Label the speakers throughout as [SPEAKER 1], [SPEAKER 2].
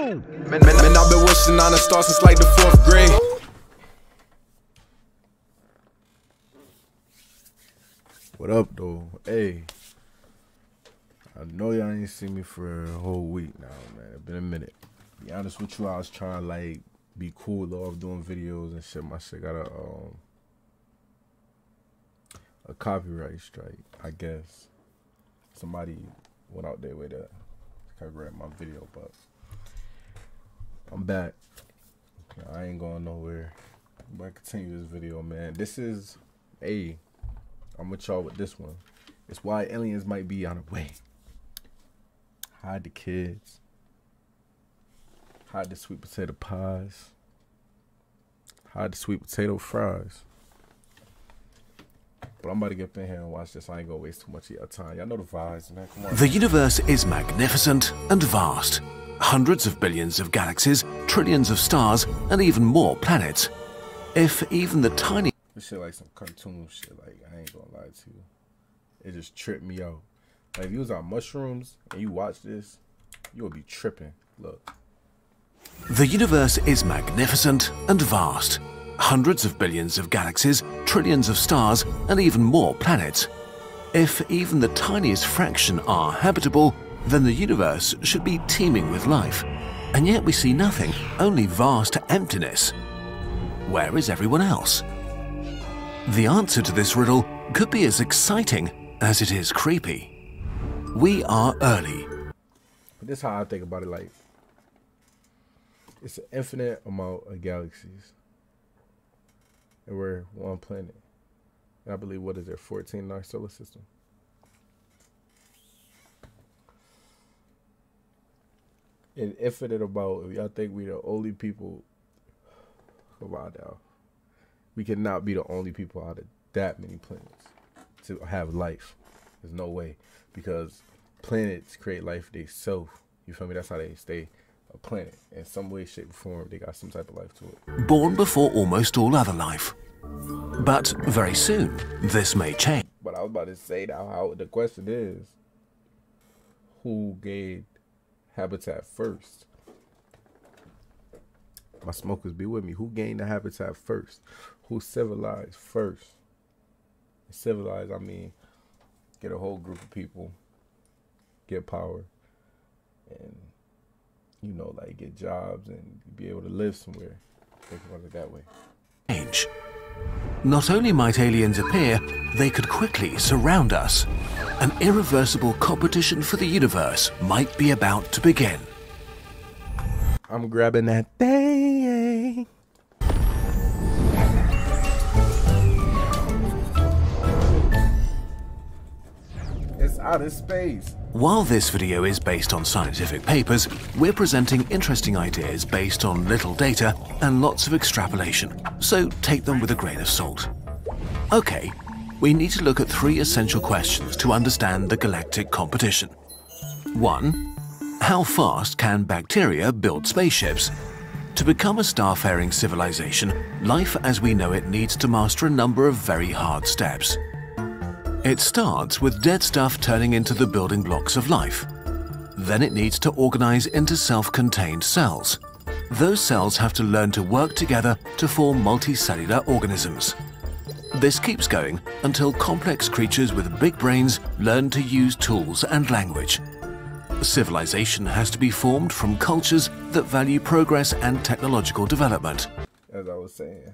[SPEAKER 1] Man, I've been wishing on a star since like the 4th grade.
[SPEAKER 2] What up, though? Hey, I know y'all ain't seen me for a whole week now, man. It's been a minute. To be honest with you, I was trying to like be cool off doing videos and shit. My shit got a copyright strike, I guess. Somebody went out their way to copyright my video, but I'm back. I ain't going nowhere. I'm gonna continue this video, man. This is I'm with y'all with this one. It's why aliens might be on the way. Hide the kids. Hide the sweet potato pies. Hide the sweet potato fries. But I'm about to get up in here and watch this. I ain't gonna waste too much of your time. Y'all know the vibes, man. Come on.
[SPEAKER 3] The universe is magnificent and vast. Hundreds of billions of galaxies, trillions of stars, and even more planets. If even the tiny...
[SPEAKER 2] This shit like some cartoon shit. Like, I ain't gonna lie to you. It just tripped me out. Like, if you was on mushrooms and you watch this, you would be tripping. Look.
[SPEAKER 3] The universe is magnificent and vast. Hundreds of billions of galaxies, trillions of stars, and even more planets. If even the tiniest fraction are habitable, then the universe should be teeming with life. And yet we see nothing, only vast emptiness. Where is everyone else? The answer to this riddle could be as exciting as it is creepy. We are early.
[SPEAKER 2] But this is how I think about it. Like, it's an infinite amount of galaxies. And we're one planet. And I believe, what is there, 14 in our solar system? An infinite amount, if y'all think we're the only people, come on now. We cannot be the only people out of that many planets to have life. There's no way. Because planets create life themselves. You feel me? That's how they stay a planet. In some way, shape, or form, they got some type of life to it.
[SPEAKER 3] Born before almost all other life. But very soon, this may change.
[SPEAKER 2] But I was about to say now, how the question is, who gave habitat first? My smokers, be with me. Who gained the habitat first? Who civilized first? Civilized, I mean, get a whole group of people, get power, and, you know, like, get jobs and be able to live somewhere. Think about it that way.
[SPEAKER 3] Change. Not only might aliens appear, they could quickly surround us. An irreversible competition for the universe might be about to begin.
[SPEAKER 2] I'm grabbing that thing. It's out of space.
[SPEAKER 3] While this video is based on scientific papers, we're presenting interesting ideas based on little data and lots of extrapolation, so take them with a grain of salt. Okay, we need to look at 3 essential questions to understand the galactic competition. 1. How fast can bacteria build spaceships? To become a starfaring civilization, life as we know it needs to master a number of very hard steps. It starts with dead stuff turning into the building blocks of life. Then it needs to organize into self-contained cells. Those cells have to learn to work together to form multicellular organisms. This keeps going until complex creatures with big brains learn to use tools and language. Civilization has to be formed from cultures that value progress and technological development.
[SPEAKER 2] As I was saying.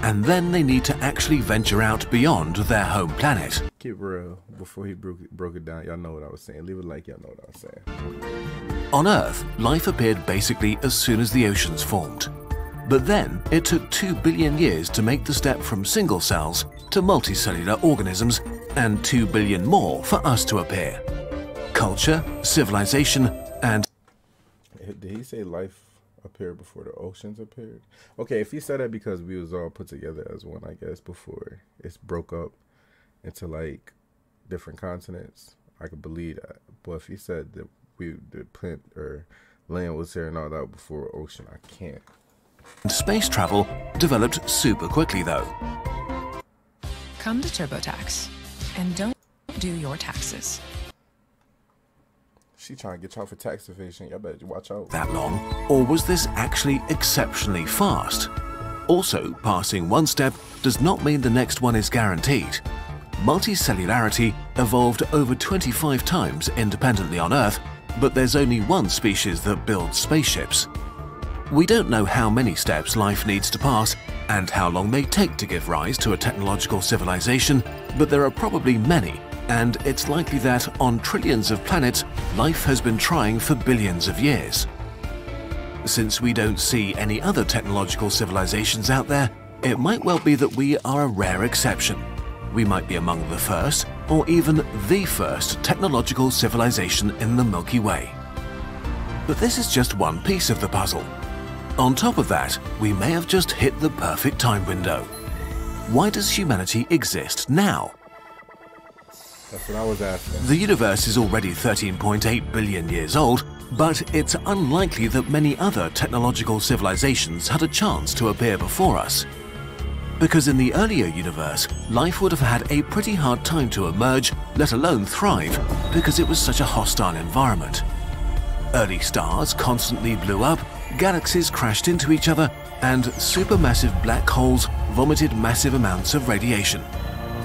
[SPEAKER 3] And then they need to actually venture out beyond their home planet.
[SPEAKER 2] Keep real. Before he broke it down, y'all know what I was saying. Leave it like y'all know what I was saying.
[SPEAKER 3] On Earth, life appeared basically as soon as the oceans formed. But then it took 2 billion years to make the step from single cells to multicellular organisms, and 2 billion more for us to appear. Culture, civilization, and...
[SPEAKER 2] Did he say life appeared before the oceans appeared? Okay, if he said that because we was all put together as one, I guess, before it's broke up into like different continents, I could believe that. But if he said that the plant or land was here and all that before ocean, I can't.
[SPEAKER 3] Space travel developed super quickly though.
[SPEAKER 4] Come to TurboTax and don't do your taxes.
[SPEAKER 2] She trying to get y'all for tax evasion. Y'all better watch out.
[SPEAKER 3] That long, or was this actually exceptionally fast? Also, passing one step does not mean the next one is guaranteed. Multicellularity evolved over 25 times independently on Earth, but there's only one species that builds spaceships. We don't know how many steps life needs to pass and how long they take to give rise to a technological civilization, but there are probably many, and it's likely that on trillions of planets, life has been trying for billions of years. Since we don't see any other technological civilizations out there, it might well be that we are a rare exception. We might be among the first, or even the first technological civilization in the Milky Way. But this is just one piece of the puzzle. On top of that, we may have just hit the perfect time window. Why does humanity exist now?
[SPEAKER 2] That's what I was asking.
[SPEAKER 3] The universe is already 13.8 billion years old, but it's unlikely that many other technological civilizations had a chance to appear before us. Because in the earlier universe, life would have had a pretty hard time to emerge, let alone thrive, because it was such a hostile environment. Early stars constantly blew up, galaxies crashed into each other, and supermassive black holes vomited massive amounts of radiation.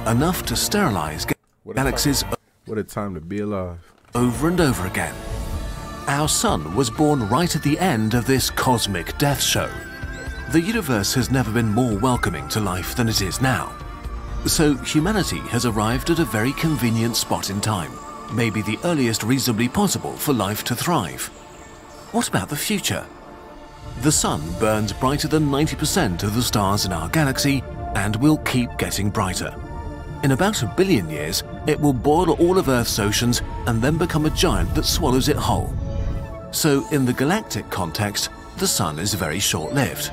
[SPEAKER 3] Enough to sterilize galaxies
[SPEAKER 2] What a time to be alive.
[SPEAKER 3] over and over again. Our sun was born right at the end of this cosmic death show. The universe has never been more welcoming to life than it is now. So humanity has arrived at a very convenient spot in time, maybe the earliest reasonably possible for life to thrive. What about the future? The sun burns brighter than 90% of the stars in our galaxy and will keep getting brighter. In about 1 billion years, it will boil all of Earth's oceans and then become a giant that swallows it whole. So in the galactic context, the sun is very short-lived.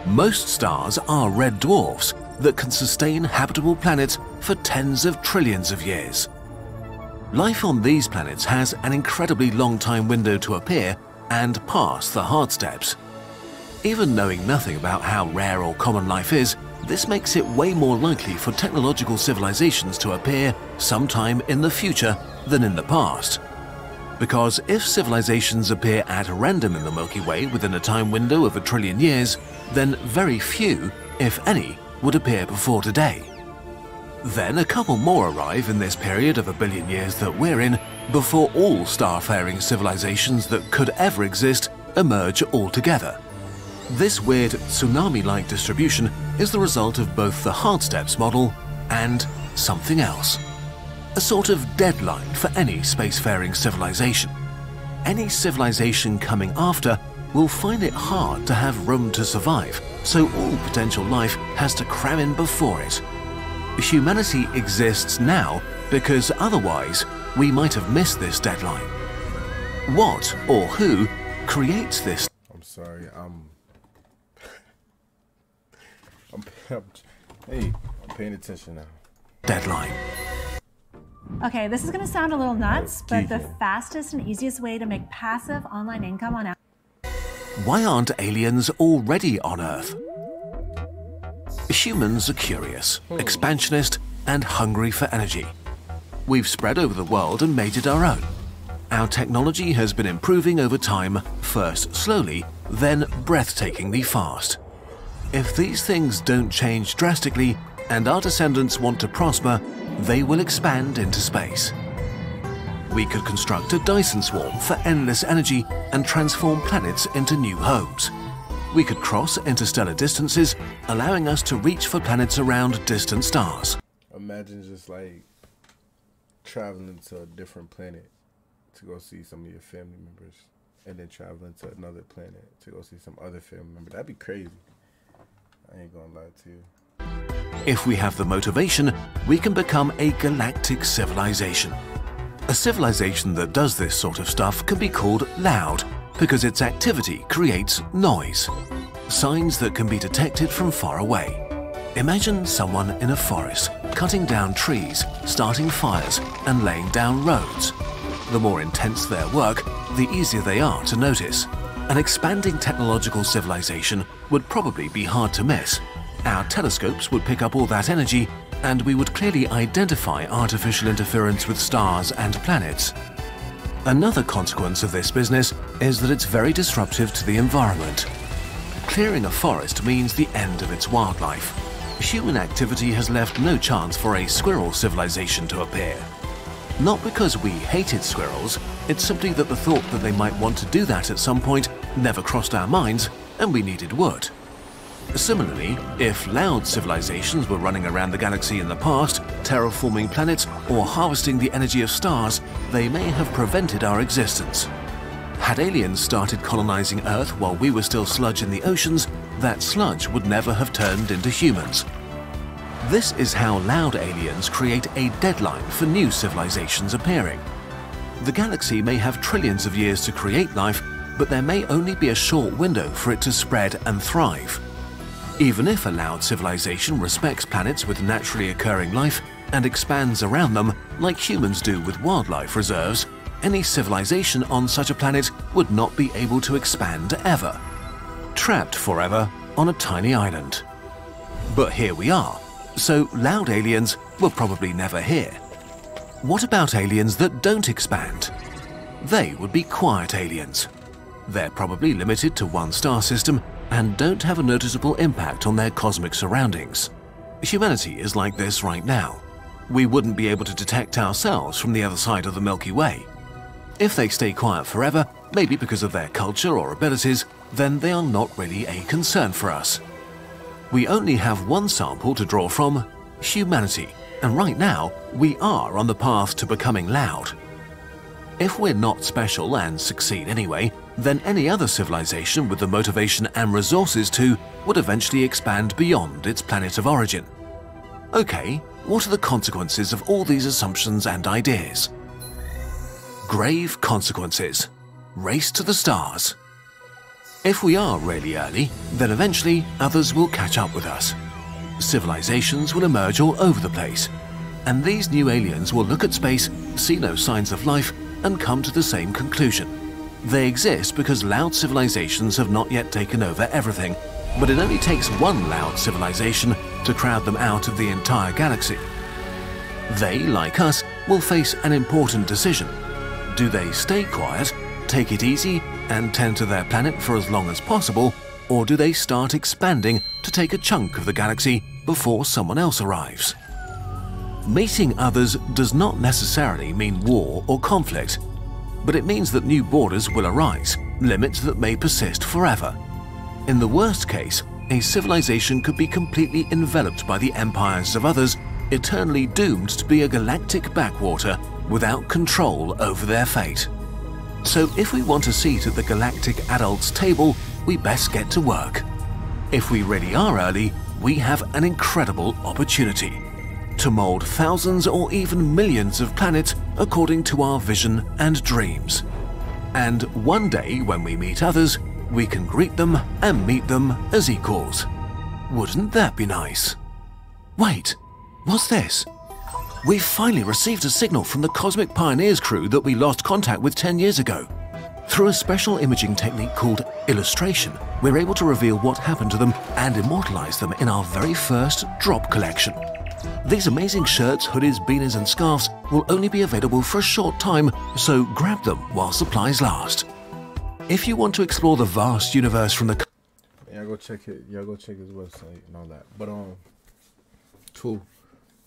[SPEAKER 3] Most stars are red dwarfs that can sustain habitable planets for tens of trillions of years. Life on these planets has an incredibly long time window to appear and pass the hard steps. Even knowing nothing about how rare or common life is, this makes it way more likely for technological civilizations to appear sometime in the future than in the past. Because if civilizations appear at random in the Milky Way within a time window of 1 trillion years, then very few, if any, would appear before today. Then a couple more arrive in this period of 1 billion years that we're in, before all star-faring civilizations that could ever exist emerge altogether. This weird tsunami-like distribution is the result of both the hard steps model and something else. A sort of deadline for any spacefaring civilization. Any civilization coming after will find it hard to have room to survive, so all potential life has to cram in before it. Humanity exists now because otherwise we might have missed this deadline. What or who creates this?
[SPEAKER 2] I'm sorry. Hey, I'm paying attention now.
[SPEAKER 3] Deadline.
[SPEAKER 5] Okay, this is going to sound a little nuts, but the
[SPEAKER 2] geeky.
[SPEAKER 5] fastest and easiest way to make passive online income on
[SPEAKER 3] Why aren't aliens already on Earth? Humans are curious, expansionist, and hungry for energy. We've spread over the world and made it our own. Our technology has been improving over time, first slowly, then breathtakingly fast. If these things don't change drastically and our descendants want to prosper, they will expand into space. We could construct a Dyson swarm for endless energy and transform planets into new homes. We could cross interstellar distances, allowing us to reach for planets around distant stars.
[SPEAKER 2] Imagine just like traveling to a different planet to go see some of your family members, and then traveling to another planet to go see some other family member. That'd be crazy. I ain't gonna lie to you.
[SPEAKER 3] If we have the motivation, we can become a galactic civilization. A civilization that does this sort of stuff can be called loud because its activity creates noise, signs that can be detected from far away. Imagine someone in a forest cutting down trees, starting fires, and laying down roads. The more intense their work, the easier they are to notice. An expanding technological civilization would probably be hard to miss. Our telescopes would pick up all that energy, and we would clearly identify artificial interference with stars and planets. Another consequence of this business is that it's very disruptive to the environment. Clearing a forest means the end of its wildlife. Human activity has left no chance for a squirrel civilization to appear. Not because we hated squirrels, it's simply that the thought that they might want to do that at some point never crossed our minds, and we needed wood. Similarly, if loud civilizations were running around the galaxy in the past, terraforming planets or harvesting the energy of stars, they may have prevented our existence. Had aliens started colonizing Earth while we were still sludge in the oceans, that sludge would never have turned into humans. This is how loud aliens create a deadline for new civilizations appearing. The galaxy may have trillions of years to create life, but there may only be a short window for it to spread and thrive. Even if a loud civilization respects planets with naturally occurring life and expands around them like humans do with wildlife reserves, any civilization on such a planet would not be able to expand ever, trapped forever on a tiny island. But here we are, so loud aliens were probably never here. What about aliens that don't expand? They would be quiet aliens. They're probably limited to one star system and don't have a noticeable impact on their cosmic surroundings. Humanity is like this right now. We wouldn't be able to detect ourselves from the other side of the Milky Way. If they stay quiet forever, maybe because of their culture or abilities, then they are not really a concern for us. We only have one sample to draw from: humanity, and right now we are on the path to becoming loud. If we're not special and succeed anyway, then any other civilization with the motivation and resources to would eventually expand beyond its planet of origin. Okay, what are the consequences of all these assumptions and ideas? Grave consequences. Race to the stars. If we are really early, then eventually others will catch up with us. Civilizations will emerge all over the place, and these new aliens will look at space, see no signs of life, and come to the same conclusion. They exist because loud civilizations have not yet taken over everything, but it only takes one loud civilization to crowd them out of the entire galaxy. They, like us, will face an important decision. Do they stay quiet, take it easy, and tend to their planet for as long as possible, or do they start expanding to take a chunk of the galaxy before someone else arrives? Meeting others does not necessarily mean war or conflict, but it means that new borders will arise, limits that may persist forever. In the worst case, a civilization could be completely enveloped by the empires of others, eternally doomed to be a galactic backwater without control over their fate. So if we want a seat at the galactic adults' table, we best get to work. If we really are early, we have an incredible opportunity to mold thousands or even millions of planets according to our vision and dreams. And one day when we meet others, we can greet them and meet them as equals. Wouldn't that be nice? Wait, what's this? We've finally received a signal from the Cosmic Pioneers crew that we lost contact with 10 years ago. Through a special imaging technique called illustration, we're able to reveal what happened to them and immortalize them in our very first drop collection. These amazing shirts, hoodies, beanies and scarves will only be available for a short time, so grab them while supplies last. If you want to explore the vast universe from the...
[SPEAKER 2] Yeah, go check it. Yeah, go check his website and all that. But cool.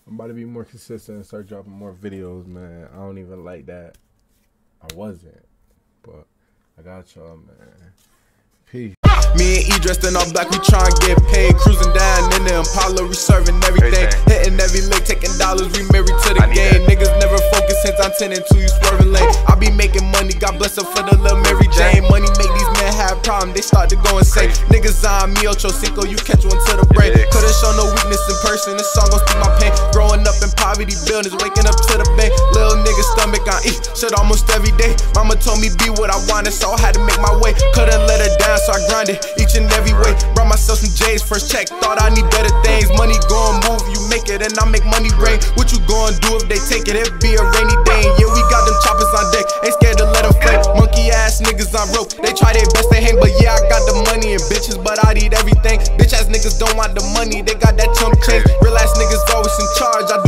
[SPEAKER 2] I'm about to be more consistent and start dropping more videos, man. I don't even like that. I wasn't, but I got y'all, man. Peace.
[SPEAKER 1] Me and E dressed in all black, we tryna get paid. Cruising down in the Impala, we serving everything. Hitting every lick, taking dollars, we married to the game. Niggas never focus since I'm 10 and 2, you swerving lane. I be making money, God bless her for the little Mary Jane. Money make these men have problems, they start to go insane. Niggas on me, Ocho Cinco, you catch one to the brain. Couldn't show no weakness in person, this song gon' speak my pain. Growing up in poverty buildings, waking up to the bank. Little nigga stomach on E, shit almost every day. Mama told me be what I wanted, so I had to make my way. Couldn't let her down, so I grinded each and every way. Brought myself some J's, first check, thought I need better things. Money gon' move, you make it and I make money rain. What you gon' do if they take it? It be a rainy day. And yeah, we got them choppers on deck, ain't scared to let them flame. Monkey ass niggas on rope, they try their best to hang. But yeah, I got the money and bitches, but I need everything. Bitch ass niggas don't want the money, they got that chump change. Real ass niggas always in charge, I